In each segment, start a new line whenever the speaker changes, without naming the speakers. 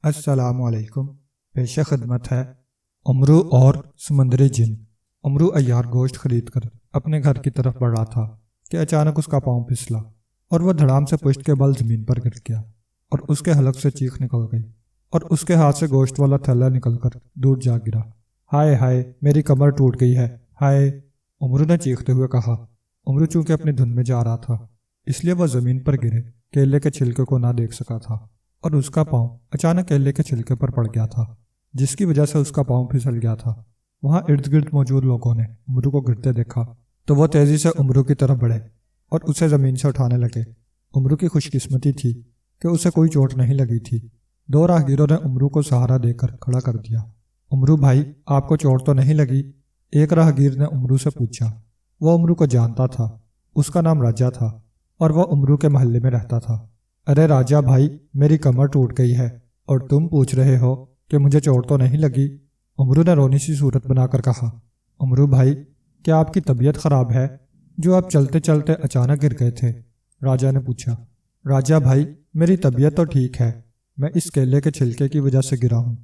السلام علیکم۔ پیش خدمت ہے امرو اور سمندری جن۔ امرو عیار گوشت خرید کر اپنے گھر کی طرف بڑھ رہا تھا کہ اچانک اس کا پاؤں پھسلا اور وہ دھڑام سے پشت کے بل زمین پر گر گیا اور اس کے حلق سے چیخ نکل گئی اور اس کے ہاتھ سے گوشت والا تھیلا نکل کر دور جا گرا۔ ہائے ہائے، میری کمر ٹوٹ گئی ہے، ہائے، امرو نے چیختے ہوئے کہا۔ امرو چونکہ اپنی دھن میں جا رہا تھا اس لیے وہ زمین پر گرے کیلے کے چھلکے کو نہ دیکھ سکا تھا اور اس کا پاؤں اچانک کیلے کے چھلکے پر پڑ گیا تھا، جس کی وجہ سے اس کا پاؤں پھسل گیا تھا۔ وہاں ارد گرد موجود لوگوں نے امرو کو گرتے دیکھا تو وہ تیزی سے امرو کی طرف بڑھے اور اسے زمین سے اٹھانے لگے۔ امرو کی خوش قسمتی تھی کہ اسے کوئی چوٹ نہیں لگی تھی۔ دو راہگیروں نے امرو کو سہارا دے کر کھڑا کر دیا۔ امرو بھائی، آپ کو چوٹ تو نہیں لگی؟ ایک راہگیر نے امرو سے پوچھا۔ وہ امرو کو جانتا تھا، اس کا نام راجا تھا اور وہ امرو کے محلے میں رہتا تھا۔ ارے راجا بھائی، میری کمر ٹوٹ گئی ہے اور تم پوچھ رہے ہو کہ مجھے چوٹ تو نہیں لگی؟ امرو نے رونی سی صورت بنا کر کہا۔ امرو بھائی، کیا آپ کی طبیعت خراب ہے جو آپ چلتے چلتے اچانک گر گئے تھے؟ راجا نے پوچھا۔ راجا بھائی، میری طبیعت تو ٹھیک ہے، میں اس کیلے کے چھلکے کی وجہ سے گرا ہوں۔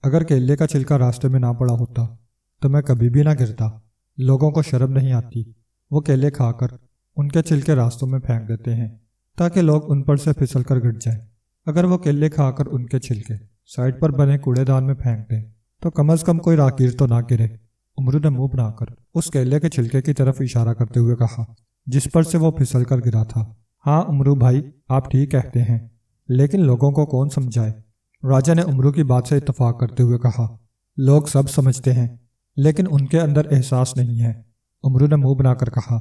اگر کیلے کا چھلکا راستے میں نہ پڑا ہوتا تو میں کبھی بھی نہ گرتا۔ لوگوں کو شرم نہیں آتی، وہ کیلے کھا کر ان کے چھلکے راستوں میں پھینک دیتے ہیں تاکہ لوگ ان پر سے پھسل کر گر جائیں۔ اگر وہ کیلے کھا کر ان کے چھلکے سائڈ پر بنے کوڑے دان میں پھینک دیں تو کم از کم کوئی راہگیر تو نہ گرے۔ امرو نے منہ بنا کر اس کیلے کے چھلکے کی طرف اشارہ کرتے ہوئے کہا جس پر سے وہ پھسل کر گرا تھا۔ ہاں امرو بھائی، آپ ٹھیک کہتے ہیں، لیکن لوگوں کو کون سمجھائے؟ راجا نے امرو کی بات سے اتفاق کرتے ہوئے کہا۔ لوگ سب سمجھتے ہیں لیکن ان کے اندر احساس نہیں ہے، امرو نے منہ بنا کر کہا۔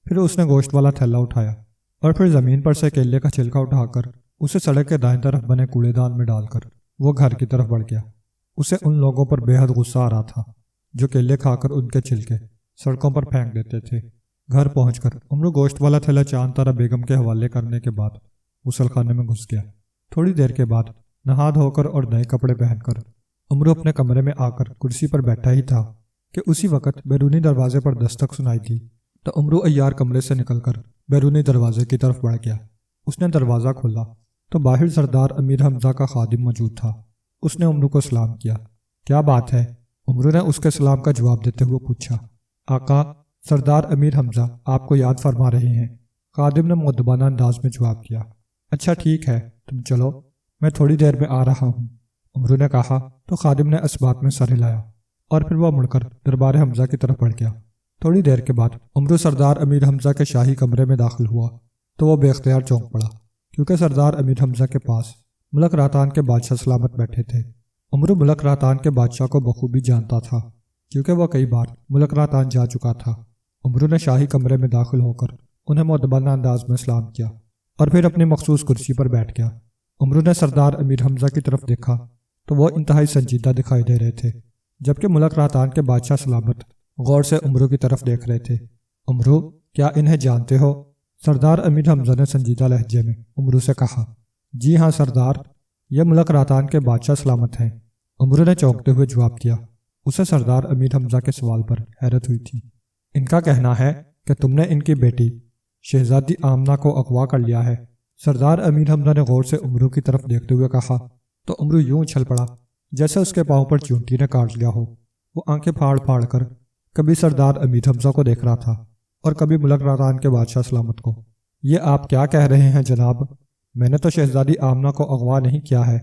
پھر اس نے گوشت والا تھیلا اٹھایا اور پھر زمین پر سے کیلے کا چھلکا اٹھا کر اسے سڑک کے دائیں طرف بنے کوڑے دان میں ڈال کر وہ گھر کی طرف بڑھ گیا۔ اسے ان لوگوں پر بے حد غصہ آ رہا تھا جو کیلے کھا کر ان کے چھلکے سڑکوں پر پھینک دیتے تھے۔ گھر پہنچ کر امرو گوشت والا تھیلا چاند تارا بیگم کے حوالے کرنے کے بعد غسل خانے میں گھس گیا۔ تھوڑی دیر کے بعد نہا دھو کر اور نئے کپڑے پہن کر امرو اپنے کمرے میں آ کر کرسی پر بیٹھا ہی تھا کہ اسی وقت بیرونی دروازے پر دستک سنائی دی تو امرو عیار کمرے سے نکل کر بیرونی دروازے کی طرف بڑھ گیا۔ اس نے دروازہ کھولا تو باہر سردار امیر حمزہ کا خادم موجود تھا۔ اس نے امرو کو سلام کیا۔ کیا بات ہے؟ امرو نے اس کے سلام کا جواب دیتے ہوئے پوچھا۔ آقا، سردار امیر حمزہ آپ کو یاد فرما رہے ہیں، خادم نے مؤدبانہ انداز میں جواب دیا۔ اچھا ٹھیک ہے، تم چلو، میں تھوڑی دیر میں آ رہا ہوں، امرو نے کہا تو خادم نے اس بات میں سر ہلایا اور پھر وہ مڑ کر دربار حمزہ کی طرف بڑھ گیا۔ تھوڑی دیر کے بعد امرو سردار امیر حمزہ کے شاہی کمرے میں داخل ہوا تو وہ بے اختیار چونک پڑا کیونکہ سردار امیر حمزہ کے پاس ملک راتان کے بادشاہ سلامت بیٹھے تھے۔ امرو ملک راتان کے بادشاہ کو بخوبی جانتا تھا کیونکہ وہ کئی بار ملک راتان جا چکا تھا۔ امرو نے شاہی کمرے میں داخل ہو کر انہیں مؤدبانہ انداز میں سلام کیا اور پھر اپنی مخصوص کرسی پر بیٹھ گیا۔ امرو نے سردار امیر حمزہ کی طرف دیکھا تو وہ انتہائی سنجیدہ دکھائی دے رہے تھے جبکہ ملک راتان کے بادشاہ سلامت غور سے امرو کی طرف دیکھ رہے تھے۔ امرو، کیا انہیں جانتے ہو؟ سردار امیر حمزہ نے سنجیدہ لہجے میں امرو سے کہا۔ جی ہاں سردار، یہ ملک راتان کے بادشاہ سلامت ہیں، امرو نے چونکتے ہوئے جواب دیا۔ اسے سردار امیر حمزہ کے سوال پر حیرت ہوئی تھی۔ ان کا کہنا ہے کہ تم نے ان کی بیٹی شہزادی آمنہ کو اغوا کر لیا ہے، سردار امیر حمزہ نے غور سے امرو کی طرف دیکھتے ہوئے کہا تو امرو یوں اچھل پڑا جیسے اس کے پاؤں پر چونٹی نے کاٹ لیا ہو۔ وہ آنکھیں پھاڑ پھاڑ کر کبھی سردار امیر حمزہ کو دیکھ رہا تھا اور کبھی ملک راتان کے بادشاہ سلامت کو۔ یہ آپ کیا کہہ رہے ہیں جناب؟ میں نے تو شہزادی آمنہ کو اغوا نہیں کیا ہے،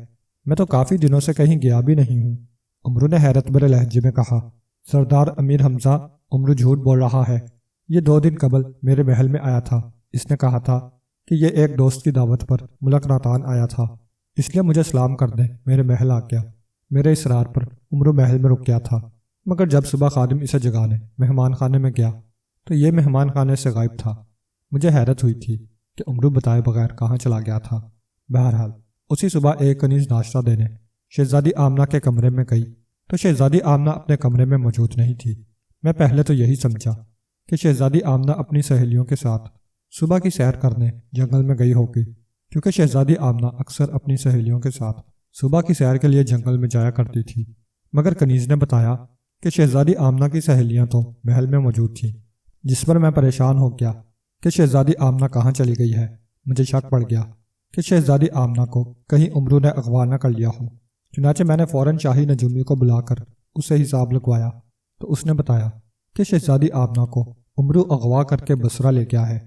میں تو کافی دنوں سے کہیں گیا بھی نہیں ہوں، امرو نے حیرت بھرے لہجے میں کہا۔ سردار امیر حمزہ، امرو جھوٹ بول رہا ہے، یہ 2 دن قبل میرے محل میں آیا تھا، اس نے کہا تھا کہ یہ ایک دوست کی دعوت پر ملک راتان آیا تھا، اس لیے مجھے سلام کر دیں میرے محل آ گیا۔ میرے اصرار پر امرو محل میں رک گیا تھا، مگر جب صبح خادم اسے جگانے مہمان خانے میں گیا تو یہ مہمان خانے سے غائب تھا۔ مجھے حیرت ہوئی تھی کہ امرو بتائے بغیر کہاں چلا گیا تھا۔ بہرحال اسی صبح ایک کنیز ناشتہ دینے شہزادی آمنہ کے کمرے میں گئی تو شہزادی آمنہ اپنے کمرے میں موجود نہیں تھی۔ میں پہلے تو یہی سمجھا کہ شہزادی آمنہ اپنی سہیلیوں کے ساتھ صبح کی سیر کرنے جنگل میں گئی ہوگی، کیونکہ شہزادی آمنہ اکثر اپنی سہیلیوں کے ساتھ صبح کی سیر کے لیے جنگل میں جایا کرتی تھی۔ مگر کنیز نے بتایا کہ شہزادی آمنہ کی سہیلیاں تو محل میں موجود تھیں، جس پر میں پریشان ہو گیا کہ شہزادی آمنہ کہاں چلی گئی ہے۔ مجھے شک پڑ گیا کہ شہزادی آمنہ کو کہیں امرو نے اغوا نہ کر لیا ہو۔ چنانچہ میں نے فوراً شاہی نجومی کو بلا کر اسے حساب لگوایا تو اس نے بتایا کہ شہزادی آمنہ کو عمرو اغوا کر کے بصرہ لے گیا ہے۔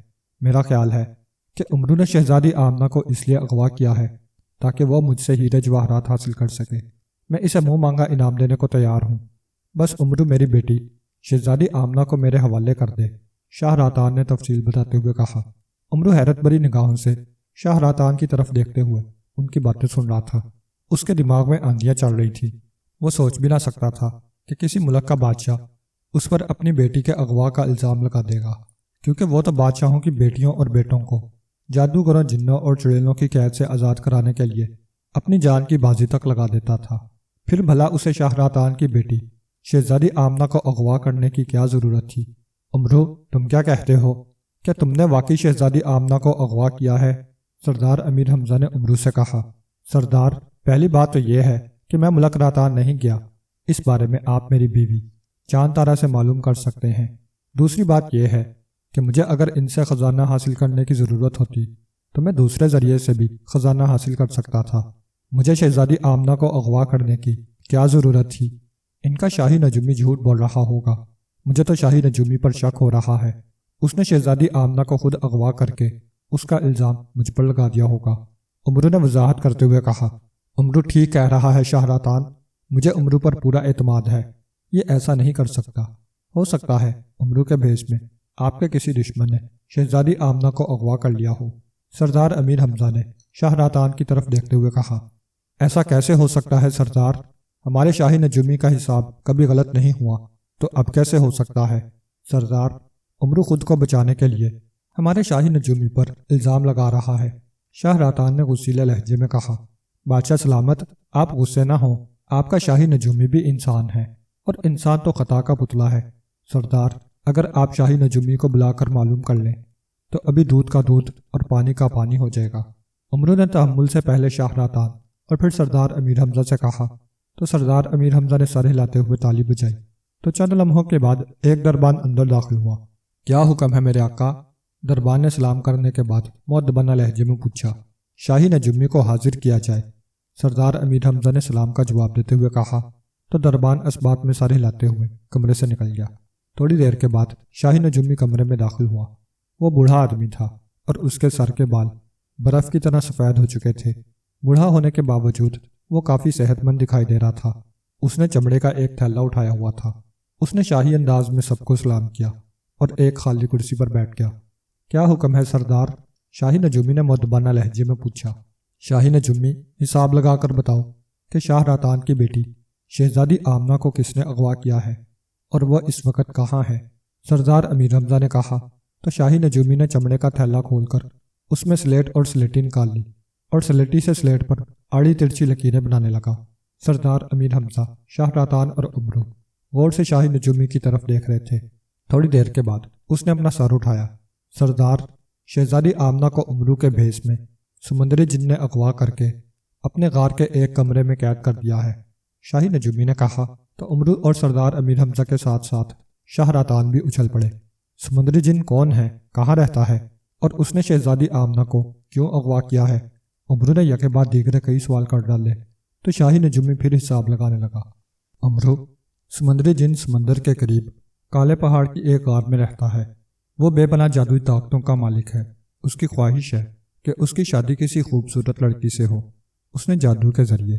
میرا خیال ہے کہ عمرو نے شہزادی آمنہ کو اس لیے اغوا کیا ہے تاکہ وہ مجھ سے ہیرے جواہرات حاصل کر سکے۔ میں اسے منہ مانگا انعام دینے کو تیار ہوں، بس عمرو میری بیٹی شہزادی آمنہ کو میرے حوالے کر دے، شاہ راتان نے تفصیل بتاتے ہوئے کہا۔ عمرو حیرت بھری نگاہوں سے شاہ راتان کی طرف دیکھتے ہوئے ان کی باتیں سن رہا تھا۔ اس کے دماغ میں آندیاں چل رہی تھی۔ وہ سوچ بھی نہ سکتا تھا کہ کسی ملک کا بادشاہ اس پر اپنی بیٹی کے اغوا کا الزام لگا دے گا، کیونکہ وہ تو بادشاہوں کی بیٹیوں اور بیٹوں کو جادوگروں، جنوں اور چڑیلوں کی قید سے آزاد کرانے کے لیے اپنی جان کی بازی تک لگا دیتا تھا۔ پھر بھلا اسے شاہ راتان کی بیٹی شہزادی آمنہ کو اغوا کرنے کی کیا ضرورت تھی؟ عمرو، تم کیا کہتے ہو؟ کیا تم نے واقعی شہزادی آمنہ کو اغوا کیا ہے؟ سردار امیر حمزہ نے عمرو سے کہا۔ سردار، پہلی بات تو یہ ہے کہ میں ملک راتان نہیں گیا، اس بارے میں آپ میری بیوی چاند تارا سے معلوم کر سکتے ہیں۔ دوسری بات یہ ہے کہ مجھے اگر ان سے خزانہ حاصل کرنے کی ضرورت ہوتی تو میں دوسرے ذریعے سے بھی خزانہ حاصل کر سکتا تھا۔ مجھے شہزادی آمنہ کو اغوا کرنے کی کیا ضرورت تھی؟ ان کا شاہی نجومی جھوٹ بول رہا ہوگا۔ مجھے تو شاہی نجومی پر شک ہو رہا ہے، اس نے شہزادی آمنہ کو خود اغوا کر کے اس کا الزام مجھ پر لگا دیا ہوگا۔ عمرو نے وضاحت کرتے ہوئے کہا۔ عمرو ٹھیک کہہ رہا ہے شاہ راتان، مجھے عمرو پر پورا اعتماد ہے، یہ ایسا نہیں کر سکتا۔ ہو سکتا ہے عمرو کے بھیس میں آپ کے کسی دشمن نے شہزادی آمنہ کو اغوا کر لیا ہو۔ سردار امیر حمزہ نے شاہ راتان کی طرف دیکھتے ہوئے کہا۔ ایسا کیسے ہو سکتا ہے سردار؟ ہمارے شاہی نجومی کا حساب کبھی غلط نہیں ہوا، تو اب کیسے ہو سکتا ہے؟ سردار، عمرو خود کو بچانے کے لیے ہمارے شاہی نجومی پر الزام لگا رہا ہے، شاہ راتان نے غصیلے لہجے میں کہا۔ بادشاہ سلامت، آپ غصے نہ ہوں، آپ کا شاہی نجومی بھی انسان ہے اور انسان تو خطا کا پتلا ہے۔ سردار، اگر آپ شاہی نجومی کو بلا کر معلوم کر لیں تو ابھی دودھ کا دودھ اور پانی کا پانی ہو جائے گا۔ عمرو نے تحمل سے پہلے شاہ راتان اور پھر سردار امیر حمزہ سے کہا تو سردار امیر حمزہ نے سر ہلاتے ہوئے تالی بجائی۔ تو چند لمحوں کے بعد ایک دربان اندر داخل ہوا۔ کیا حکم ہے میرے آقا؟ دربان نے سلام کرنے کے بعد مؤدبانہ لہجے میں پوچھا۔ شاہی نجومی کو حاضر کیا جائے، سردار امیر حمزہ نے سلام کا جواب دیتے ہوئے کہا تو دربان اس بات میں سر ہلاتے ہوئے کمرے سے نکل گیا۔ تھوڑی دیر کے بعد شاہی نجومی کمرے میں داخل ہوا۔ وہ بوڑھا آدمی تھا اور اس کے سر کے بال برف کی طرح سفید ہو چکے تھے۔ بوڑھا ہونے کے باوجود وہ کافی صحت مند دکھائی دے رہا تھا۔ اس نے چمڑے کا ایک تھیلا اٹھایا ہوا تھا۔ اس نے شاہی انداز میں سب کو سلام کیا اور ایک خالی کرسی پر بیٹھ گیا۔ کیا حکم ہے سردار؟ شاہی نجومی نے مؤدبانہ لہجے میں پوچھا۔ شاہی نجومی، حساب لگا کر بتاؤ کہ شاہ راتان کی بیٹی شہزادی آمنہ کو کس نے اغوا کیا ہے اور وہ اس وقت کہاں ہے؟ سردار امیر حمزہ نے کہا تو شاہی نجومی نے چمڑے کا تھیلا کھول کر اس میں سلیٹ اور سلیٹی نکال لی اور سلیٹی سے سلیٹ پر آڑی ترچھی لکیریں بنانے لگا۔ سردار امیر حمزہ، شاہ راتان اور عمرو غور سے شاہی نجومی کی طرف دیکھ رہے تھے۔ تھوڑی دیر کے بعد اس نے اپنا سر اٹھایا۔ سردار، شہزادی آمنہ کو عمرو کے بھیس میں سمندری جن نے اغوا کر کے اپنے غار کے ایک کمرے میں قید کر دیا ہے، شاہی نجومی نے کہا تو عمرو اور سردار امیر حمزہ کے ساتھ ساتھ شاہ راتان بھی اچھل پڑے۔ سمندری جن کون ہے، کہاں رہتا ہے اور اس نے شہزادی آمنہ کو کیوں اغوا کیا ہے؟ عمرو نے یکے بعد دیگرے کئی سوال کر ڈالے تو شاہی نجومی پھر حساب لگانے لگا۔ عمرو، سمندری جن سمندر کے قریب کالے پہاڑ کی ایک غار میں رہتا ہے۔ وہ بے پناہ جادوئی طاقتوں کا مالک ہے۔ اس کی خواہش ہے کہ اس کی شادی کسی خوبصورت لڑکی سے ہو۔ اس نے جادو کے ذریعے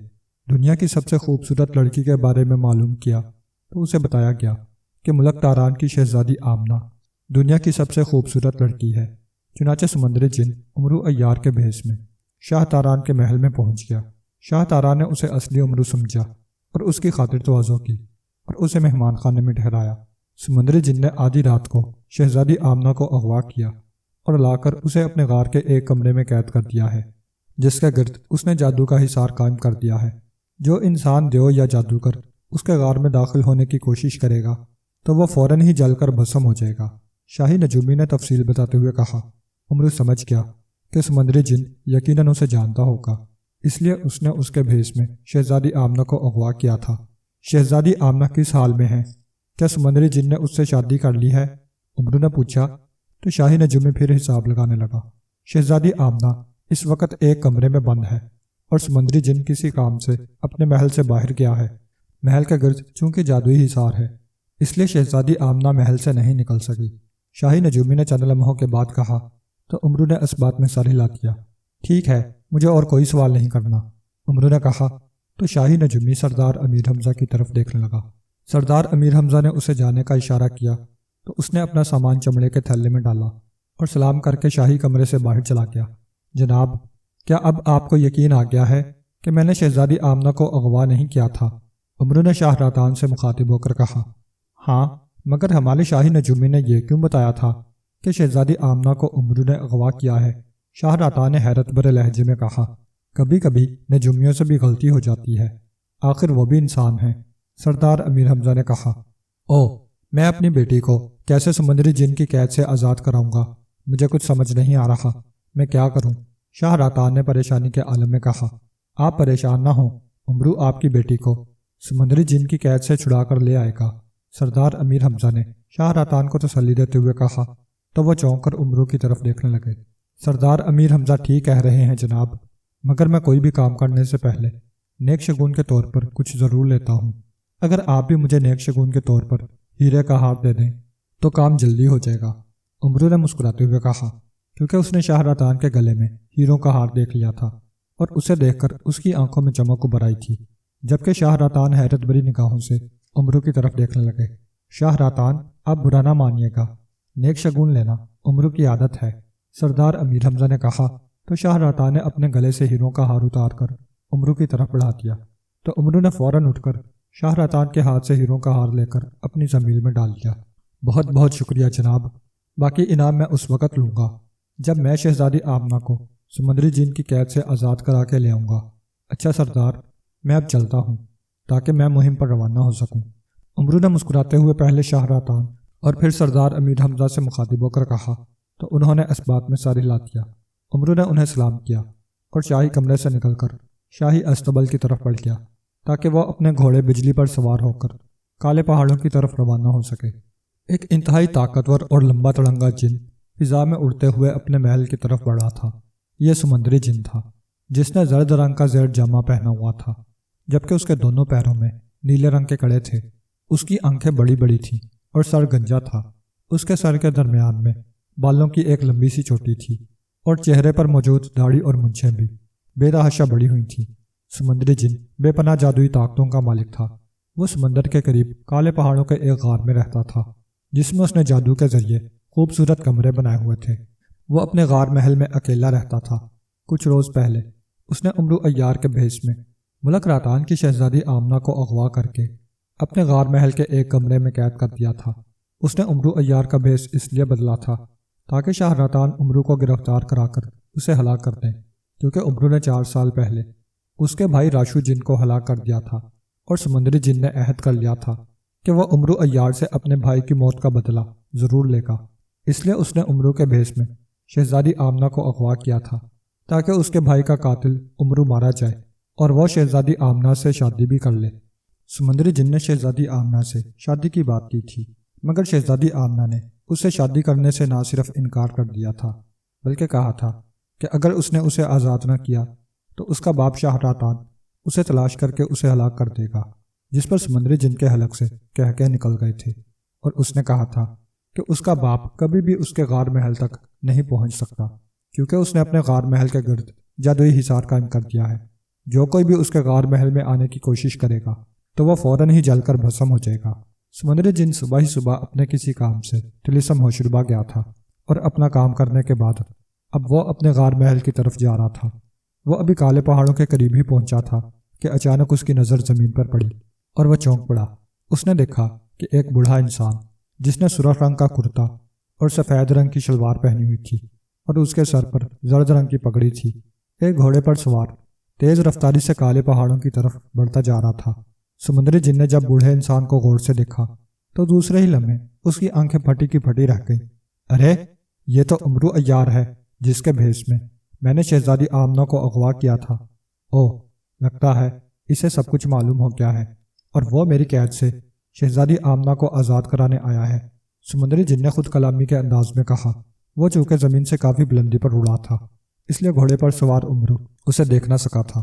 دنیا کی سب سے خوبصورت لڑکی کے بارے میں معلوم کیا تو اسے بتایا گیا کہ ملک تاران کی شہزادی آمنہ دنیا کی سب سے خوبصورت لڑکی ہے۔ چنانچہ سمندری جن عمرو عیار کے بھیس میں شاہ تاران کے محل میں پہنچ گیا۔ شاہ تاران نے اسے اصلی عمرو سمجھا اور اس کی خاطر تواضع کی اور اسے مہمان خانے میں ٹھہرایا۔ سمندری جن نے آدھی رات کو شہزادی آمنہ کو اغوا کیا اور لا کر اسے اپنے غار کے ایک کمرے میں قید کر دیا ہے، جس کے گرد اس نے جادو کا حصار قائم کر دیا ہے۔ جو انسان دیو یا جادوگر اس کے غار میں داخل ہونے کی کوشش کرے گا تو وہ فوراً ہی جل کر بھسم ہو جائے گا۔ شاہی نجومی نے تفصیل بتاتے ہوئے کہا۔ عمرو سمجھ گیا کہ سمندری جن یقیناً اسے جانتا ہوگا، اس لیے اس نے اس کے بھیس میں شہزادی آمنہ کو اغوا کیا تھا۔ شہزادی آمنہ کس حال میں ہے؟ کیا سمندری جن نے اس سے شادی کر لی ہے؟ عمرو نے پوچھا تو شاہی نجومی پھر حساب لگانے لگا۔ شہزادی آمنہ اس وقت ایک کمرے میں بند ہے اور سمندری جن کسی کام سے اپنے محل سے باہر گیا ہے۔ محل کے گرد چونکہ جادوئی حصار ہے، اس لیے شہزادی آمنہ محل سے نہیں نکل سکی۔ شاہی نجومی نے چند لمحوں کے بعد کہا تو عمرو نے اس بات میں سر ہلا دیا۔ ٹھیک ہے، مجھے اور کوئی سوال نہیں کرنا، عمرو نے کہا تو شاہی نجومی سردار امیر حمزہ کی طرف دیکھنے لگا۔ سردار امیر حمزہ نے اسے جانے کا اشارہ کیا تو اس نے اپنا سامان چمڑے کے تھیلے میں ڈالا اور سلام کر کے شاہی کمرے سے باہر چلا گیا۔ جناب، کیا اب آپ کو یقین آ گیا ہے کہ میں نے شہزادی آمنہ کو اغوا نہیں کیا تھا؟ عمرو نے شاہ راتان سے مخاطب ہو کر کہا۔ ہاں، مگر ہمارے شاہی نجومی نے یہ کیوں بتایا تھا کہ شہزادی آمنہ کو عمرو نے اغوا کیا ہے؟ شاہ راتان نے حیرت بھرے لہجے میں کہا۔ کبھی کبھی نجومیوں سے بھی غلطی ہو جاتی ہے، آخر وہ بھی انسان ہیں، سردار امیر حمزہ نے کہا۔ میں اپنی بیٹی کو کیسے سمندری جن کی قید سے آزاد کراؤں گا؟ مجھے کچھ سمجھ نہیں آ رہا، میں کیا کروں؟ شاہ راتان نے پریشانی کے عالم میں کہا۔ آپ پریشان نہ ہوں، عمرو آپ کی بیٹی کو سمندری جن کی قید سے چھڑا کر لے آئے گا، سردار امیر حمزہ نے شاہ راتان کو تسلی دیتے ہوئے کہا تو وہ چونک کر عمرو کی طرف دیکھنے لگے۔ سردار امیر حمزہ ٹھیک کہہ رہے ہیں جناب، مگر میں کوئی بھی کام کرنے سے پہلے نیک شگون کے طور پر کچھ ضرور لیتا ہوں۔ اگر آپ بھی مجھے نیک شگون کے طور پر ہیرے کا ہار دے دیں تو کام جلدی ہو جائے گا، عمرو نے مسکراتے ہوئے کہا، کیونکہ اس نے شاہ راتان کے گلے میں ہیروں کا ہار دیکھ لیا تھا اور اسے دیکھ کر اس کی آنکھوں میں چمک ابھر آئی تھی، جبکہ شاہ راتان حیرت بھری نگاہوں سے عمرو کی طرف دیکھنے لگے۔ شاہ راتان، آپ برا نہ مانیے گا، نیک شگون لینا عمرو کی عادت ہے، سردار امیر حمزہ نے کہا تو شاہ راتان نے اپنے گلے سے ہیروں کا ہار اتار کر عمرو کی طرف بڑھا دیا تو عمرو نے فوراً اٹھ کر شاہ راتان کے ہاتھ سے ہیروں کا ہار لے کر اپنی ضمیل میں ڈال دیا۔ بہت بہت شکریہ جناب، باقی انعام میں اس وقت لوں گا جب میں شہزادی آمنہ کو سمندری جن کی قید سے آزاد کرا کے لے آؤں گا۔ اچھا سردار، میں اب چلتا ہوں تاکہ میں مہم پر روانہ ہو سکوں۔ عمرو نے مسکراتے ہوئے پہلے شاہ راتان اور پھر سردار امیر حمزہ سے مخاطب ہو کر کہا تو انہوں نے اس بات میں سر ہلا دیا۔ عمرو نے انہیں سلام کیا اور شاہی کمرے سے نکل کر شاہی استبل کی طرف بڑھ گیا تاکہ وہ اپنے گھوڑے بجلی پر سوار ہو کر کالے پہاڑوں کی طرف روانہ ہو سکے۔ ایک انتہائی طاقتور اور لمبا تڑنگا جن فضا میں اڑتے ہوئے اپنے محل کی طرف بڑھا تھا۔ یہ سمندری جن تھا جس نے زرد رنگ کا زیر جامہ پہنا ہوا تھا، جبکہ اس کے دونوں پیروں میں نیلے رنگ کے کڑے تھے۔ اس کی آنکھیں بڑی بڑی تھیں اور سر گنجا تھا۔ اس کے سر کے درمیان میں بالوں کی ایک لمبی سی چوٹی تھی اور چہرے پر موجود داڑھی اور مونچھیں بھی بے تحاشا بڑی ہوئی تھیں۔ سمندری جن بے پناہ جادوئی طاقتوں کا مالک تھا۔ وہ سمندر کے قریب کالے پہاڑوں کے ایک غار میں رہتا تھا جس میں اس نے جادو کے ذریعے خوبصورت کمرے بنائے ہوئے تھے۔ وہ اپنے غار محل میں اکیلا رہتا تھا۔ کچھ روز پہلے اس نے عمرو عیار کے بھیس میں ملک راتان کی شہزادی آمنہ کو اغوا کر کے اپنے غار محل کے ایک کمرے میں قید کر دیا تھا۔ اس نے عمرو عیار کا بھیس اس لیے بدلا تھا تاکہ شاہ راتان عمرو کو گرفتار کرا کر اسے ہلاک کر دیں، کیونکہ عمرو نے 4 سال پہلے اس کے بھائی راشو جن کو ہلاک کر دیا تھا اور سمندری جن نے عہد کر لیا تھا کہ وہ عمرو عیار سے اپنے بھائی کی موت کا بدلہ ضرور لے گا۔ اس لیے اس نے عمرو کے بھیس میں شہزادی آمنہ کو اغوا کیا تھا تاکہ اس کے بھائی کا قاتل عمرو مارا جائے اور وہ شہزادی آمنہ سے شادی بھی کر لے۔ سمندری جن نے شہزادی آمنہ سے شادی کی بات کی تھی، مگر شہزادی آمنہ نے اسے شادی کرنے سے نہ صرف انکار کر دیا تھا بلکہ کہا تھا کہ اگر اس نے اسے آزاد نہ کیا تو اس کا باپ شاہ راتان اسے تلاش کر کے اسے ہلاک کر دے گا، جس پر سمندری جن کے حلق سے کہہ نکل گئے تھے، اور اس نے کہا تھا کہ اس کا باپ کبھی بھی اس کے غار محل تک نہیں پہنچ سکتا کیونکہ اس نے اپنے غار محل کے گرد جادوئی حصار قائم کر دیا ہے۔ جو کوئی بھی اس کے غار محل میں آنے کی کوشش کرے گا تو وہ فوراً ہی جل کر بھسم ہو جائے گا۔ سمندری جن صبح ہی صبح اپنے کسی کام سے طلسم ہوشربا گیا تھا اور اپنا کام کرنے کے بعد اب وہ اپنے غار محل کی طرف جا رہا تھا۔ وہ ابھی کالے پہاڑوں کے قریب ہی پہنچا تھا کہ اچانک اس کی نظر زمین پر پڑی اور وہ چونک پڑا۔ اس نے دیکھا کہ ایک بوڑھا انسان جس نے سرخ رنگ کا کرتا اور سفید رنگ کی شلوار پہنی ہوئی تھی اور اس کے سر پر زرد رنگ کی پگڑی تھی، ایک گھوڑے پر سوار تیز رفتاری سے کالے پہاڑوں کی طرف بڑھتا جا رہا تھا۔ سمندری جن نے جب بوڑھے انسان کو غور سے دیکھا تو دوسرے ہی لمحے اس کی آنکھیں پھٹی کی پھٹی رہ گئیں۔ ارے، یہ تو عمرو عیار ہے جس کے بھیس میں نے شہزادی آمنہ کو اغوا کیا تھا۔ لگتا ہے اسے سب کچھ معلوم ہو گیا ہے اور وہ میری قید سے شہزادی آمنہ کو آزاد کرانے آیا ہے، سمندری جن نے خود کلامی کے انداز میں کہا۔ وہ چونکہ زمین سے کافی بلندی پر اڑا تھا، اس لیے گھوڑے پر سوار عمرو اسے دیکھ نہ سکا تھا۔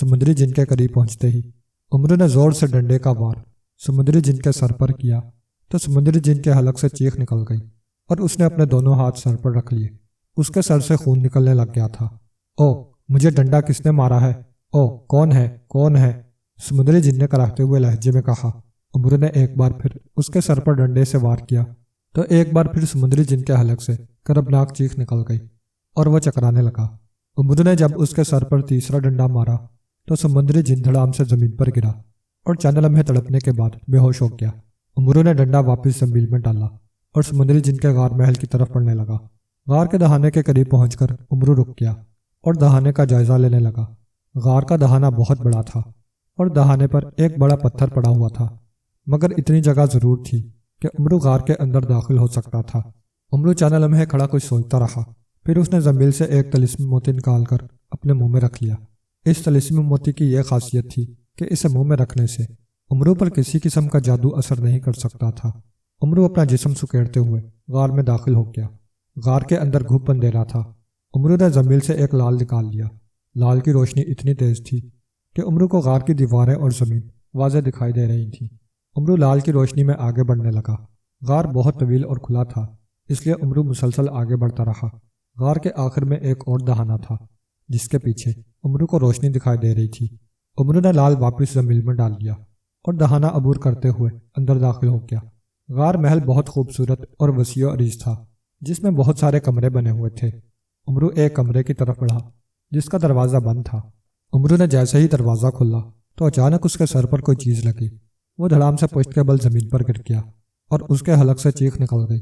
سمندری جن کے قریب پہنچتے ہی عمرو نے زور سے ڈنڈے کا وار سمندری جن کے سر پر کیا تو سمندری جن کے حلق سے چیخ نکل گئی اور اس نے اپنے دونوں ہاتھ سر پر رکھ لیے۔ اس کے سر سے خون نکلنے لگ گیا تھا۔ او مجھے ڈنڈا کس نے مارا ہے؟ او کون ہے کون ہے؟ سمندری جن نے کراہتے ہوئے لہجے میں کہا۔ عمرو نے ایک بار پھر اس کے سر پر ڈنڈے سے وار کیا تو ایک بار پھر سمندری جن کے حلق سے کربناک چیخ نکل گئی اور وہ چکرانے لگا۔ عمرو نے جب اس کے سر پر تیسرا ڈنڈا مارا تو سمندری جن دھڑام سے زمین پر گرا اور چند لمحے تڑپنے کے بعد بے ہوش ہو گیا۔ عمرو نے ڈنڈا واپس زمین میں ڈالا اور سمندری جن کے غار محل کی طرف بڑھنے لگا۔ غار کے دہانے کے قریب پہنچ کر عمرو رک گیا اور دہانے کا جائزہ لینے لگا۔ غار کا دہانہ بہت بڑا تھا اور دہانے پر ایک بڑا پتھر پڑا ہوا تھا، مگر اتنی جگہ ضرور تھی کہ عمرو غار کے اندر داخل ہو سکتا تھا۔ عمرو چند لمحے کھڑا کچھ سوچتا رہا، پھر اس نے زنبیل سے ایک طلسمی موتی نکال کر اپنے منہ میں رکھ لیا۔ اس طلسمی موتی کی یہ خاصیت تھی کہ اسے منہ میں رکھنے سے عمرو پر کسی قسم کا جادو اثر نہیں کر سکتا تھا۔ عمرو اپنا جسم سکیڑتے ہوئے غار میں داخل ہو گیا۔ غار کے اندر گھپ اندھیرا تھا۔ عمرو نے زنبیل سے ایک لال نکال لیا۔ لال کی روشنی اتنی تیز تھی کہ عمرو کو غار کی دیواریں اور زمین واضح دکھائی دے رہی تھیں۔ عمرو لال کی روشنی میں آگے بڑھنے لگا۔ غار بہت طویل اور کھلا تھا، اس لیے عمرو مسلسل آگے بڑھتا رہا۔ غار کے آخر میں ایک اور دہانہ تھا جس کے پیچھے عمرو کو روشنی دکھائی دے رہی تھی۔ عمرو نے لال واپس زمین میں ڈال دیا اور دہانہ عبور کرتے ہوئے اندر داخل ہو گیا۔ غار محل بہت خوبصورت اور وسیع و عریض تھا، جس میں بہت سارے کمرے بنے ہوئے تھے۔ عمرو ایک کمرے کی طرف بڑھا جس کا دروازہ بند تھا۔ عمرو نے جیسے ہی دروازہ کھولا تو اچانک اس کے سر پر کوئی چیز لگی۔ وہ دھڑام سے پشت کے بل زمین پر گر گیا اور اس کے حلق سے چیخ نکل گئی۔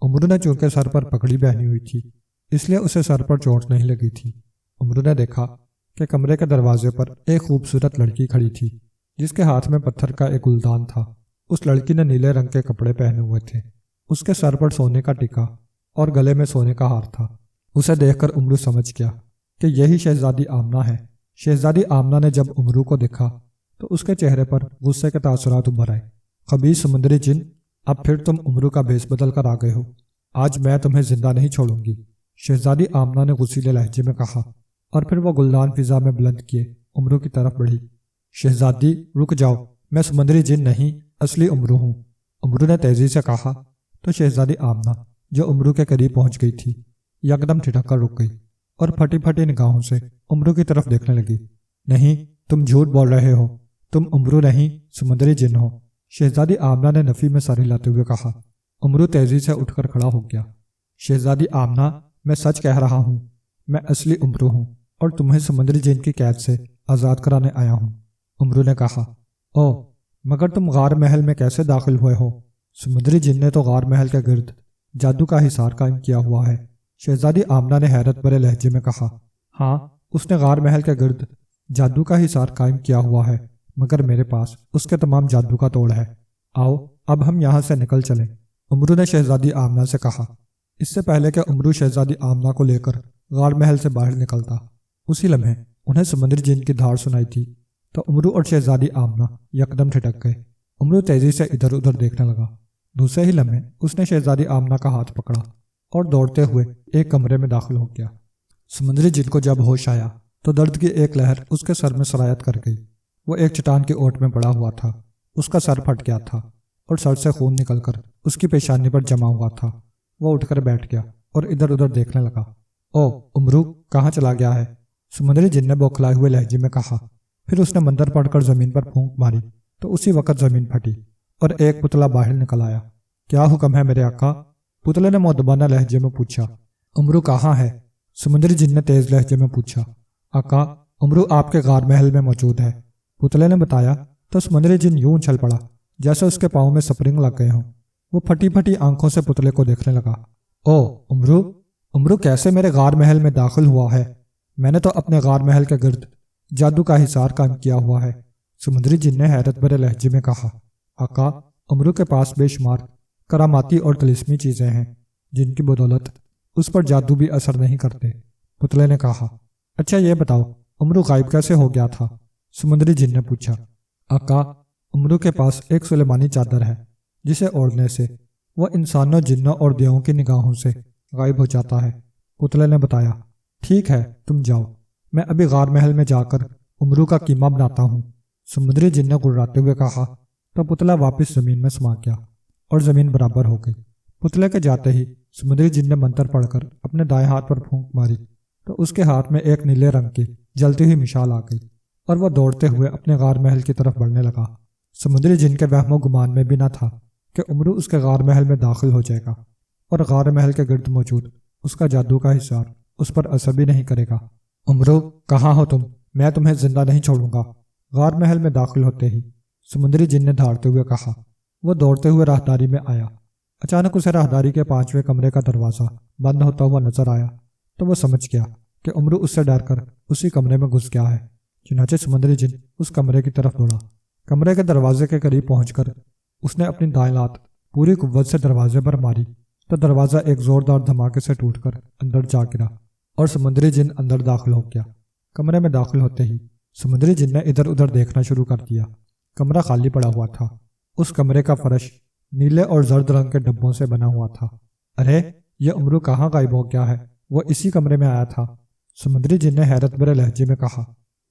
عمرو نے چونکہ سر پر پگڑی پہنی ہوئی تھی اس لیے اسے سر پر چوٹ نہیں لگی تھی۔ عمرو نے دیکھا کہ کمرے کے دروازے پر ایک خوبصورت لڑکی کھڑی تھی جس کے ہاتھ میں پتھر کا ایک گلدان تھا۔ اس لڑکی نے نیلے رنگ کے کپڑے پہنے ہوئے تھے۔ اس کے سر پر سونے کا ٹکا اور گلے میں سونے کا ہار تھا۔ اسے دیکھ کر عمرو سمجھ گیا کہ یہی شہزادی آمنہ ہے۔ شہزادی آمنہ نے جب عمرو کو دیکھا تو اس کے چہرے پر غصے کے تاثرات ابھر آئے۔ خبیث سمندری جن، اب پھر تم عمرو کا بھیس بدل کر آ گئے ہو، آج میں تمہیں زندہ نہیں چھوڑوں گی، شہزادی آمنہ نے غصیلے لہجے میں کہا، اور پھر وہ گلدان فضا میں بلند کیے عمرو کی طرف بڑھی۔ شہزادی رک جاؤ، میں سمندری جن نہیں، اصلی عمرو ہوں، عمرو نے تیزی سے کہا تو شہزادی آمنہ جو عمرو کے قریب پہنچ گئی تھی یکدم ٹھٹک کر رک گئی اور پھٹی پھٹی نگاہوں سے عمرو کی طرف دیکھنے لگی۔ نہیں، تم جھوٹ بول رہے ہو، تم عمرو نہیں سمندری جن ہو، شہزادی آمنہ نے نفی میں سر ہلاتے ہوئے کہا۔ عمرو تیزی سے اٹھ کر کھڑا ہو گیا۔ شہزادی آمنہ، میں سچ کہہ رہا ہوں، میں اصلی عمرو ہوں اور تمہیں سمندری جن کی قید سے آزاد کرانے آیا ہوں، عمرو نے کہا۔ او مگر تم غار محل میں کیسے داخل ہوئے ہو؟ سمندری جن نے تو غار محل کے گرد جادو کا حصار قائم کیا ہوا ہے، شہزادی آمنہ نے حیرت بھرے لہجے میں کہا۔ ہاں، اس نے غار محل کے گرد جادو کا حصار قائم کیا ہوا ہے، مگر میرے پاس اس کے تمام جادو کا توڑ ہے۔ آؤ اب ہم یہاں سے نکل چلیں، عمرو نے شہزادی آمنہ سے کہا۔ اس سے پہلے کہ عمرو شہزادی آمنہ کو لے کر غار محل سے باہر نکلتا، اسی لمحے انہیں سمندری جن کی دھاڑ سنائی تھی تو عمرو اور شہزادی آمنہ یکدم ٹھٹک گئے۔ عمرو تیزی سے ادھر ادھر دیکھنے لگا۔ دوسرے ہی لمحے اس نے شہزادی آمنہ کا ہاتھ پکڑا اور دوڑتے ہوئے ایک کمرے میں داخل ہو گیا۔ سمندری جن کو جب ہوش آیا تو درد کی ایک لہر اس کے سر میں سرایت کر گئی۔ وہ ایک چٹان کی اوٹ میں پڑا ہوا تھا، اس کا سر پھٹ گیا تھا اور سر سے خون نکل کر اس کی پیشانی پر جمع ہوا تھا۔ وہ اٹھ کر بیٹھ گیا اور ادھر ادھر دیکھنے لگا۔ او عمرو کہاں چلا گیا ہے؟ سمندری جن نے بوکھلائے ہوئے لہجے میں کہا۔ پھر اس نے منتر پڑھ کر زمین پر پھونک ماری تو اسی وقت زمین پھٹی اور ایک پتلا باہر نکل آیا۔ کیا حکم ہے میرے آقا؟ پتلے نے مؤدبانہ لہجے میں پوچھا۔ عمرو کہاں ہے؟ سمندری جن نے تیز لہجے میں پوچھا۔ آقا عمرو آپ کے غار محل میں موجود ہے، پتلے نے بتایا تو سمندری جن یوں اچھل پڑا جیسے اس کے پاؤں میں سپرنگ لگ گئے ہوں۔ وہ پھٹی پھٹی آنکھوں سے پتلے کو دیکھنے لگا۔ او عمرو کیسے میرے غار محل میں داخل ہوا ہے؟ میں نے تو اپنے غار محل کے گرد جادو کا حصار قائم کیا ہوا ہے، سمندری جن نے حیرت بھرے لہجے میں کہا۔ آقا عمرو کے پاس بے شمار کراماتی اور طلسمی چیزیں ہیں جن کی بدولت اس پر جادو بھی اثر نہیں کرتے، پتلے نے کہا۔ اچھا یہ بتاؤ عمرو غائب کیسے ہو گیا تھا؟ سمندری جن نے پوچھا۔ آقا عمرو کے پاس ایک سلیمانی چادر ہے جسے اوڑھنے سے وہ انسانوں، جنوں اور دیووں کی نگاہوں سے غائب ہو جاتا ہے، پتلے نے بتایا۔ ٹھیک ہے تم جاؤ، میں ابھی غار محل میں جا کر امرو کا قیمہ بناتا ہوں۔ سمندری جن نے گڑراتے ہوئے کہا تو پتلا واپس زمین میں سما گیا اور زمین برابر ہو گئی۔ پتلے کے جاتے ہی سمندری جن نے منتر پڑھ کر اپنے دائیں ہاتھ پر پھونک ماری تو اس کے ہاتھ میں ایک نیلے رنگ کی جلتی ہوئی مشال آ گئی اور وہ دوڑتے ہوئے اپنے غار محل کی طرف بڑھنے لگا۔ سمندری جن کے وہم و گمان میں بھی نہ تھا کہ امرو اس کے غار محل میں داخل ہو جائے گا اور غار محل کے گرد موجود اس کا جادو کا حصار اس پر اثر بھی نہیں کرے گا۔ امرو کہاں ہو تم؟ میں تمہیں زندہ نہیں چھوڑوں گا۔ غار محل میں داخل ہوتے ہی سمندری جن نے دھاڑتے ہوئے کہا۔ وہ دوڑتے ہوئے راہداری میں آیا۔ اچانک اسے راہداری کے 5ویں کمرے کا دروازہ بند ہوتا ہوا نظر آیا تو وہ سمجھ گیا کہ امرو اس سے ڈر کر اسی کمرے میں گھس گیا ہے۔ چنانچہ سمندری جن اس کمرے کی طرف دوڑا۔ کمرے کے دروازے کے قریب پہنچ کر اس نے اپنی دائیں لات پوری قوت سے دروازے پر ماری تو دروازہ ایک زوردار دھماکے سے ٹوٹ کر اندر جا گرا اور سمندری جن اندر داخل ہو گیا۔ کمرے میں داخل ہوتے ہی سمندری جن نے ادھر ادھر دیکھنا شروع کر دیا۔ کمرہ خالی پڑا ہوا تھا۔ اس کمرے کا فرش نیلے اور زرد رنگ کے ڈبوں سے بنا ہوا تھا۔ ارے یہ امرو کہاں غائب ہو گیا ہے؟ وہ اسی کمرے میں آیا تھا، سمندری جن نے حیرت بھرے لہجے میں کہا۔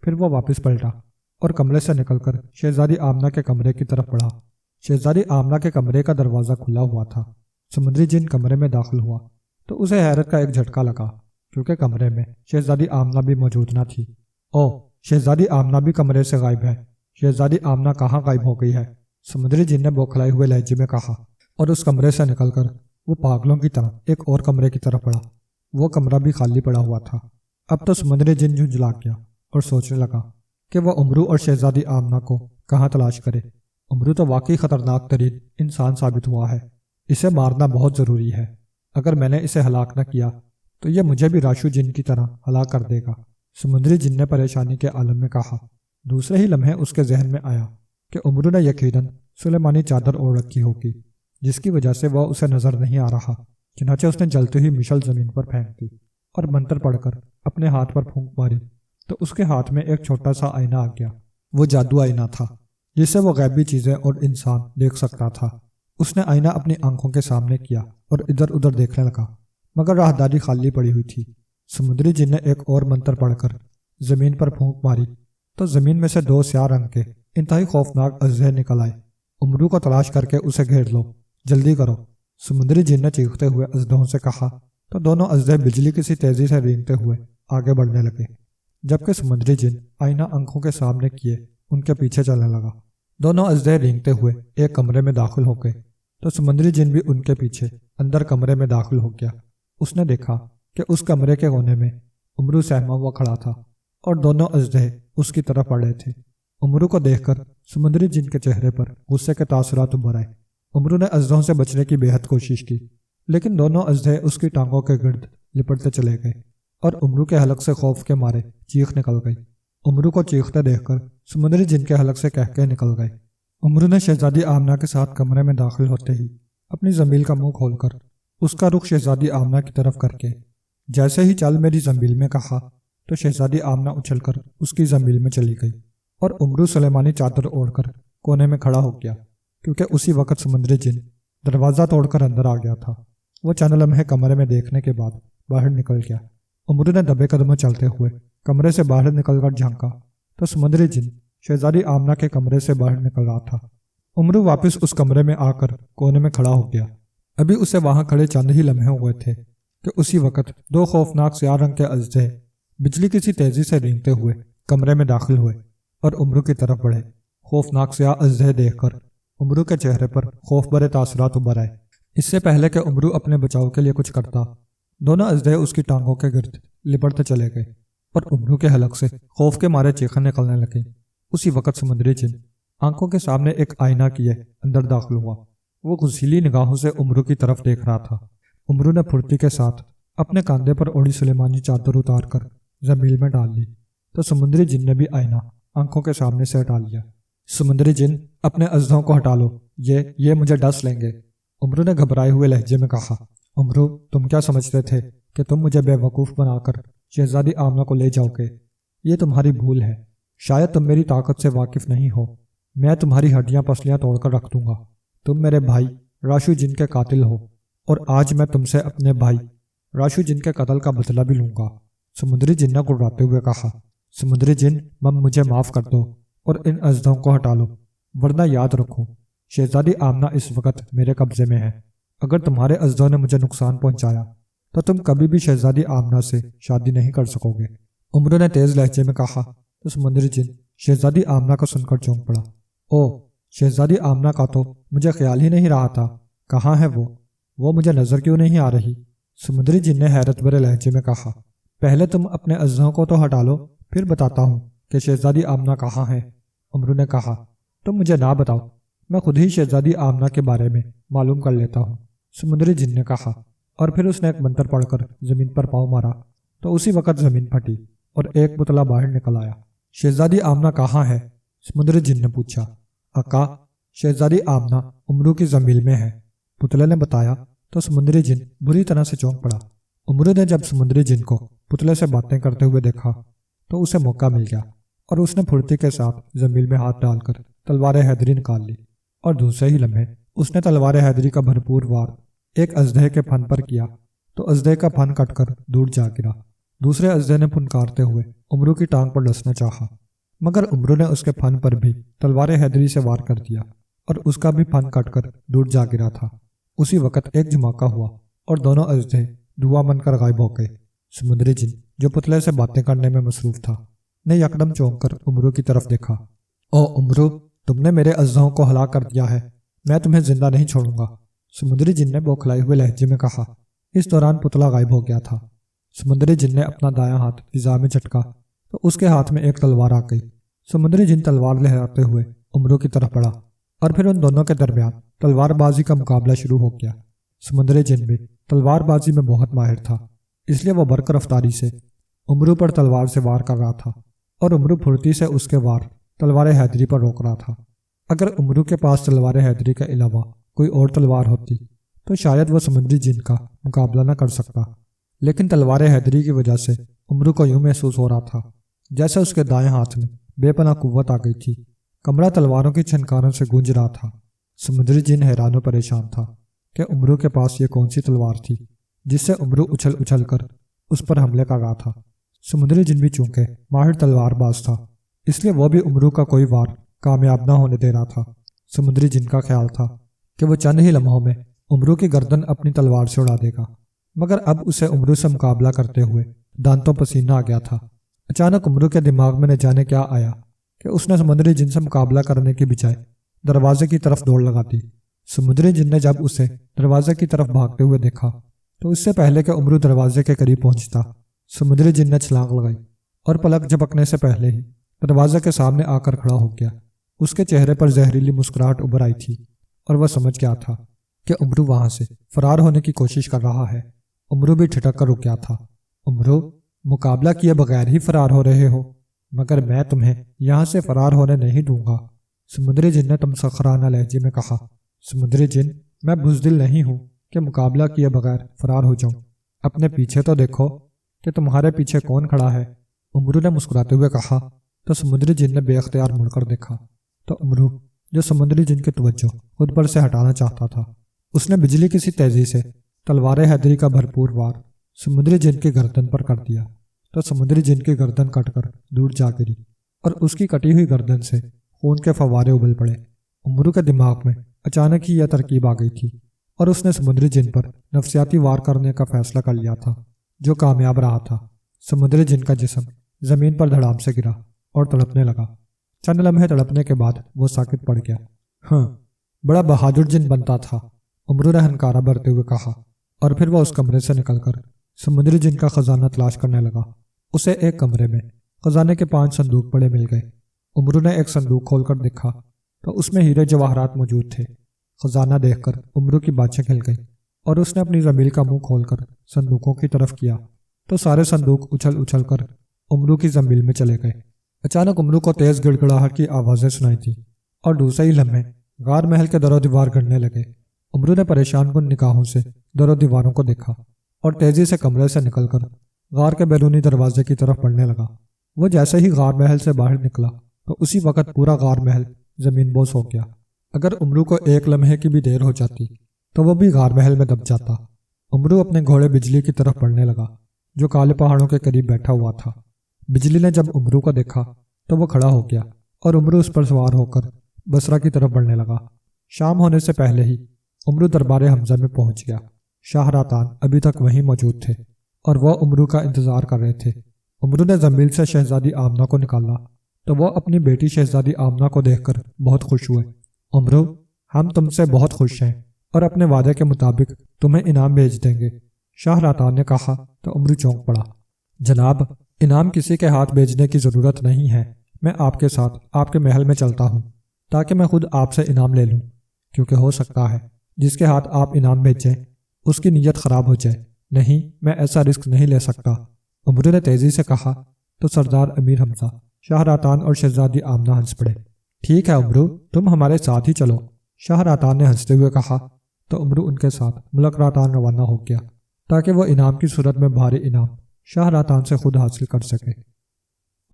پھر وہ واپس پلٹا اور کمرے سے نکل کر شہزادی آمنہ کے کمرے کی طرف بڑھا۔ شہزادی آمنہ کے کمرے کا دروازہ کھلا ہوا تھا۔ سمندری جن کمرے میں داخل ہوا تو اسے حیرت کا ایک جھٹکا لگا کیونکہ کمرے میں شہزادی آمنہ بھی موجود نہ تھی۔ او، شہزادی آمنہ بھی کمرے سے غائب ہے۔ شہزادی آمنہ کہاں غائب ہو گئی ہے؟ سمندری جن نے بوکھلائے ہوئے لہجے میں کہا اور اس کمرے سے نکل کر وہ پاگلوں کی طرح ایک اور کمرے کی طرف بڑھا۔ وہ کمرہ بھی خالی پڑا ہوا تھا۔ اب تو سمندری جن جھنجھلا گیا اور سوچنے لگا کہ وہ امرو اور شہزادی آمنہ کو کہاں تلاش کرے۔ امرو تو واقعی خطرناک ترین انسان ثابت ہوا ہے۔ اسے مارنا بہت ضروری ہے۔ اگر میں نے اسے ہلاک نہ کیا تو یہ مجھے بھی راشو جن کی طرح ہلاک کر دے گا، سمندری جن نے پریشانی کے عالم میں کہا۔ دوسرے ہی لمحے اس کے ذہن میں آیا کہ امرو نے یقیناً سلیمانی چادر اوڑھ رکھی ہوگی جس کی وجہ سے وہ اسے نظر نہیں آ رہا۔ چنانچہ اس نے جلتی ہوئی مشل زمین پر پھینک دی اور منتر پڑھ کر اپنے ہاتھ پر پھونک ماری تو اس کے ہاتھ میں ایک چھوٹا سا آئینہ آ گیا۔ وہ جادو آئینہ تھا جس سے وہ غیبی چیزیں اور انسان دیکھ سکتا تھا۔ اس نے آئینہ اپنی آنکھوں کے سامنے کیا اور ادھر ادھر دیکھنے لگا مگر راہداری خالی پڑی ہوئی تھی۔ سمندری جن نے ایک اور منتر پڑھ کر زمین پر پھونک ماری تو زمین میں سے 2 سیاہ رنگ کے انتہائی خوفناک اژدہے نکل آئے۔ امرو کو تلاش کر کے اسے گھیر لو، جلدی کرو، سمندری جن نے چیختے ہوئے اژدہوں سے کہا تو دونوں اژدہے بجلی کی سی تیزی سے رینگتے ہوئے آگے بڑھنے لگے جبکہ سمندری جن آئینہ آنکھوں کے سامنے کیے ان کے پیچھے چلنے لگا۔ دونوں اژدہے رینگتے ہوئے ایک کمرے میں داخل ہو گئے تو سمندری جن بھی ان کے پیچھے اندر کمرے میں داخل ہو گیا۔ اس نے دیکھا کہ اس کمرے کے کونے میں امرو سہما ہوا کھڑا تھا اور دونوں اژدہے اس کی طرف بڑھ رہے تھے۔ امرو کو دیکھ کر سمندری جن کے چہرے پر غصے کے تاثرات ابھر آئے۔ امرو نے اژدہوں سے بچنے کی بے حد کوشش کی لیکن دونوں اژدہے اس کی ٹانگوں کے گرد لپٹتے چلے گئے اور امرو کے حلق سے خوف کے مارے چیخ نکل گئی۔ امرو کو چیختے دیکھ کر سمندری جن کے حلق سے کہکے نکل گئے۔ امرو نے شہزادی آمنہ کے ساتھ کمرے میں داخل ہوتے ہی اپنی زنبیل کا منہ کھول کر اس کا رخ شہزادی آمنہ کی طرف کر کے جیسے ہی چل میری زنبیل میں کہا تو شہزادی آمنہ اچھل کر اس کی زنبیل میں چلی گئی اور امرو سلیمانی چادر اوڑھ کر کونے میں کھڑا ہو گیا کیونکہ اسی وقت سمندری جن دروازہ توڑ کر اندر آ گیا تھا۔ وہ چند لمحے کمرے میں دیکھنے کے بعد باہر نکل گیا۔ امرو نے دبے قدموں چلتے ہوئے کمرے سے باہر نکل کر جھانکا تو سمندری جن شہزادی آمنہ کے کمرے سے باہر نکل رہا تھا۔ امرو واپس اس کمرے میں آ کر کونے میں کھڑا ہو گیا۔ ابھی اسے وہاں کھڑے چند ہی لمحے ہوئے تھے کہ اسی وقت 2 خوفناک سیاہ رنگ کے اژدہے بجلی کی سی تیزی سے رینگتے ہوئے کمرے میں داخل ہوئے اور امرو کی طرف بڑھے۔ خوفناک سیاہ اژدہے دیکھ کر امرو کے چہرے پر خوف بھرے تاثرات ابھر آئے۔ اس سے پہلے کہ امرو اپنے بچاؤ کے لیے کچھ کرتا دونوں اژدہے اس کی ٹانگوں کے گرد لپٹتے چلے گئے اور امرو کے حلق سے خوف کے مارے چیخیں نکلنے لگیں۔ اسی وقت سمندری جن آنکھوں کے سامنے ایک آئینہ کیے اندر داخل ہوا۔ وہ غصیلی نگاہوں سے امرو کی طرف دیکھ رہا تھا۔ امرو نے پھرتی کے ساتھ اپنے کاندھے پر اوڑھی سلیمانی چادر اتار کر زمین میں ڈال لی تو سمندری جن نے بھی آئینہ آنکھوں کے سامنے سے ہٹا لیا۔ سمندری جن اپنے اژدہوں کو ہٹا لو، یہ مجھے ڈس لیں گے، امرو نے گھبرائے ہوئے لہجے میں کہا۔ امرو تم کیا سمجھتے تھے کہ تم مجھے بے وقوف بنا کر شہزادی آمنہ کو لے جاؤ گے؟ یہ تمہاری بھول ہے۔ شاید تم میری طاقت سے واقف نہیں ہو۔ میں تمہاری ہڈیاں پسلیاں توڑ کر رکھ دوں گا۔ تم میرے بھائی راشو جن کے قاتل ہو اور آج میں تم سے اپنے بھائی راشو جن کے قتل کا بدلہ بھی لوں گا، سمندری جن نے گڑراتے ہوئے کہا۔ سمندری جن، مجھے معاف کر دو اور ان اژدھوں کو ہٹا لو، ورنہ یاد رکھو شہزادی آمنہ اس وقت میرے قبضے میں ہے۔ اگر تمہارے اژدھوں نے مجھے نقصان پہنچایا تو تم کبھی بھی شہزادی آمنہ سے شادی نہیں کر سکو گے۔ امرو نے تیز لہجے میں کہا تو سمندری جن شہزادی آمنہ کو سن کر چونک پڑا۔ او، شہزادی آمنہ کا تو مجھے خیال ہی نہیں رہا تھا، کہاں ہے وہ مجھے نظر کیوں نہیں آ رہی؟ سمندری جن نے حیرت بھرے لہجے میں کہا، پہلے تم اپنے اژدھوں کو تو ہٹا لو، پھر بتاتا ہوں کہ شہزادی آمنہ کہاں ہے۔ امرو نے کہا، تم مجھے نہ بتاؤ، میں خود ہی شہزادی آمنہ کے بارے میں معلوم کر لیتا ہوں۔ سمندری جن نے کہا، اور پھر اس نے ایک منتر پڑھ کر زمین پر پاؤں مارا تو اسی وقت زمین پھٹی اور ایک پتلا باہر نکل آیا۔ شہزادی آمنہ کہاں ہے؟ سمندری جن نے پوچھا۔ آقا، شہزادی آمنہ امرو کی زنبیل میں ہے، پتلے نے بتایا تو سمندری جن بری طرح سے چونک پڑا۔ امرو نے جب سمندری جن کو پتلے سے باتیں کرتے ہوئے دیکھا تو اسے موقع مل گیا اور اس نے پھرتی کے ساتھ زنبیل میں ہاتھ ڈال کر تلوار حیدری نکال لی، اور دوسرے ہی لمحے اس نے تلوار حیدری کا بھرپور وار ایک اژدھے کے پھن پر کیا تو اژدھے کا پھن کٹ کر دور جا گرا۔ دوسرے اژدھے نے پھنکارتے ہوئے امرو کی ٹانگ پر ڈسنا چاہا، مگر امرو نے اس کے پھن پر بھی تلوار حیدری سے وار کر دیا اور اس کا بھی پھن کٹ کر دور جا گرا تھا۔ اسی وقت ایک دھماکہ ہوا اور دونوں اژدھے دھواں بن کر غائب ہو گئے۔ سمندری جن، جو پتلے سے باتیں کرنے میں مصروف تھا، نے یکدم چونک کر امرو کی طرف دیکھا۔ او امرو، تم نے میرے اژدھوں کو ہلاک کر دیا ہے، میں تمہیں زندہ نہیں چھوڑوں گا، سمندری جن نے بوکھلائے ہوئے لہجے میں کہا۔ اس دوران پتلا غائب ہو گیا تھا۔ سمندری جن نے اپنا دایاں ہاتھ فضا میں جھٹکا تو اس کے ہاتھ میں ایک تلوار آ گئی۔ سمندری جن تلوار لہراتے ہوئے امرو کی طرف بڑھا اور پھر ان دونوں کے درمیان تلوار بازی کا مقابلہ شروع ہو گیا۔ سمندری جن بھی تلوار بازی میں بہت ماہر تھا، اس لیے وہ برق رفتاری سے امرو پر تلوار سے وار کر رہا تھا اور امرو پھرتی سے اس کے وار تلوار حیدری پر روک رہا تھا۔ اگر امرو کے پاس تلوار حیدری کے علاوہ کوئی اور تلوار ہوتی تو شاید وہ سمندری جن کا مقابلہ نہ کر سکتا، لیکن تلوار حیدری کی وجہ سے امرو کو یوں محسوس ہو رہا تھا جیسے اس کے دائیں ہاتھ میں بے پناہ قوت آ گئی تھی۔ کمرہ تلواروں کی چھنکاروں سے گونج رہا تھا۔ سمندری جن حیران و پریشان تھا کہ امرو کے پاس یہ کون سی تلوار تھی جس سے امرو اچھل اچھل کر اس پر حملے کر رہا تھا۔ سمندری جن بھی چونکہ ماہر تلوار باز تھا، اس لیے وہ بھی امرو کا کوئی وار کامیاب نہ ہونے دے رہا تھا۔ سمندری جن کا خیال تھا کہ وہ چند ہی لمحوں میں امرو کی گردن اپنی تلوار سے اڑا دے گا، مگر اب اسے امرو سے مقابلہ کرتے ہوئے دانتوں پسینہ آ گیا تھا۔ اچانک امرو کے دماغ میں نہ جانے کیا آیا کہ اس نے سمندری جن سے مقابلہ کرنے کی بجائے دروازے کی طرف دوڑ لگا دی۔ سمندری جن نے جب اسے دروازے کی طرف بھاگتے ہوئے دیکھا تو اس سے پہلے کہ امرو دروازے کے قریب پہنچتا، سمندری جن نے چھلانگ لگائی اور پلک جھپکنے سے پہلے ہی دروازے کے سامنے آ کر کھڑا ہو گیا۔ اس کے چہرے پر زہریلی مسکراہٹ ابھر آئی تھی اور وہ سمجھ گیا تھا کہ امرو وہاں سے فرار ہونے کی کوشش کر رہا ہے۔ امرو بھی ٹھٹک کر رک گیا تھا۔ امرو، مقابلہ کیے بغیر ہی فرار ہو رہے ہو، مگر میں تمہیں یہاں سے فرار ہونے نہیں دوں گا، سمندری جن نے تمسخرانہ لہجے میں کہا۔ سمندری جن، میں بزدل نہیں ہوں کہ مقابلہ کیے بغیر فرار ہو جاؤں، اپنے پیچھے تو دیکھو کہ تمہارے پیچھے کون کھڑا ہے، امرو نے مسکراتے ہوئے کہا۔ تو سمندری جن نے بے اختیار مڑ کر دیکھا تو امرو، جو سمندری جن کی توجہ خود پر سے ہٹانا چاہتا تھا، اس نے بجلی کی سی تیزی سے تلوار حیدری کا بھرپور وار سمندری جن کی گردن پر کر دیا تو سمندری جن کی گردن کٹ کر دور جا گری اور اس کی کٹی ہوئی گردن سے خون کے فوارے ابل پڑے۔ امرو کے دماغ میں اچانک ہی یہ ترکیب آ گئی تھی اور اس نے سمندری جن پر نفسیاتی وار کرنے کا فیصلہ کر لیا تھا، جو کامیاب رہا تھا۔ سمندری جن کا جسم زمین پر دھڑام سے گرا اور تڑپنے لگا۔ چند لمحے تڑپنے کے بعد وہ ساکت پڑ گیا۔ ہاں، بڑا بہادر جن بنتا تھا، امرو نے ہنکارا بھرتے ہوئے کہا، اور پھر وہ اس کمرے سے نکل کر سمندری جن کا خزانہ تلاش کرنے لگا۔ اسے ایک کمرے میں خزانے کے 5 صندوق بڑے مل گئے۔ امرو نے ایک صندوق کھول کر دیکھا تو اس میں ہیرے جواہرات موجود تھے۔ خزانہ دیکھ کر امرو کی باتیں کھل گئیں اور اس نے اپنی زنبیل کا منہ کھول کر صندوقوں کی طرف کیا تو سارے صندوق اچھل اچھل کر امرو کی زنبیل میں چلے گئے۔ اچانک امرو کو تیز گڑگڑاہٹ کی آوازیں سنائی تھیں اور دوسرے ہی لمحے غار محل کے در و دیوار گڑنے لگے۔ امرو نے پریشان کن نگاہوں سے در و دیواروں کو دیکھا اور تیزی سے کمرے سے نکل کر غار کے بیرونی دروازے کی طرف بڑھنے لگا۔ وہ جیسے ہی غار محل سے باہر نکلا تو اسی وقت پورا غار محل زمین بوس ہو گیا۔ اگر امرو کو ایک لمحے کی بھی دیر ہو جاتی تو وہ بھی غار محل میں دب جاتا۔ امرو اپنے گھوڑے بجلی کی طرف بڑھنے لگا، جو کالے پہاڑوں کے قریب بیٹھا ہوا تھا۔ بجلی نے جب عمرو کو دیکھا تو وہ کھڑا ہو گیا اور عمرو اس پر سوار ہو کر بصرہ کی طرف بڑھنے لگا۔ شام ہونے سے پہلے ہی عمرو دربار حمزہ میں پہنچ گیا۔ شاہ راتان ابھی تک وہیں موجود تھے اور وہ عمرو کا انتظار کر رہے تھے۔ عمرو نے زنبیل سے شہزادی آمنہ کو نکالا تو وہ اپنی بیٹی شہزادی آمنہ کو دیکھ کر بہت خوش ہوئے۔ عمرو، ہم تم سے بہت خوش ہیں اور اپنے وعدے کے مطابق تمہیں انعام بھیج دیں گے، شاہ راتان نے کہا تو عمرو چونک پڑا۔ جناب، انعام کسی کے ہاتھ بھیجنے کی ضرورت نہیں ہے، میں آپ کے ساتھ آپ کے محل میں چلتا ہوں تاکہ میں خود آپ سے انعام لے لوں، کیونکہ ہو سکتا ہے جس کے ہاتھ آپ انعام بھیجیں اس کی نیت خراب ہو جائے۔ نہیں، میں ایسا رسک نہیں لے سکتا، عمرو نے تیزی سے کہا تو سردار امیر حمزہ، شاہ راتان اور شہزادی آمنہ ہنس پڑے۔ ٹھیک ہے عمرو، تم ہمارے ساتھ ہی چلو، شاہ راتان نے ہنستے ہوئے کہا تو عمرو ان کے ساتھ ملک راتان روانہ ہو گیا تاکہ وہ انعام کی صورت میں بھاری انعام شاہ راتان سے خود حاصل کر سکے۔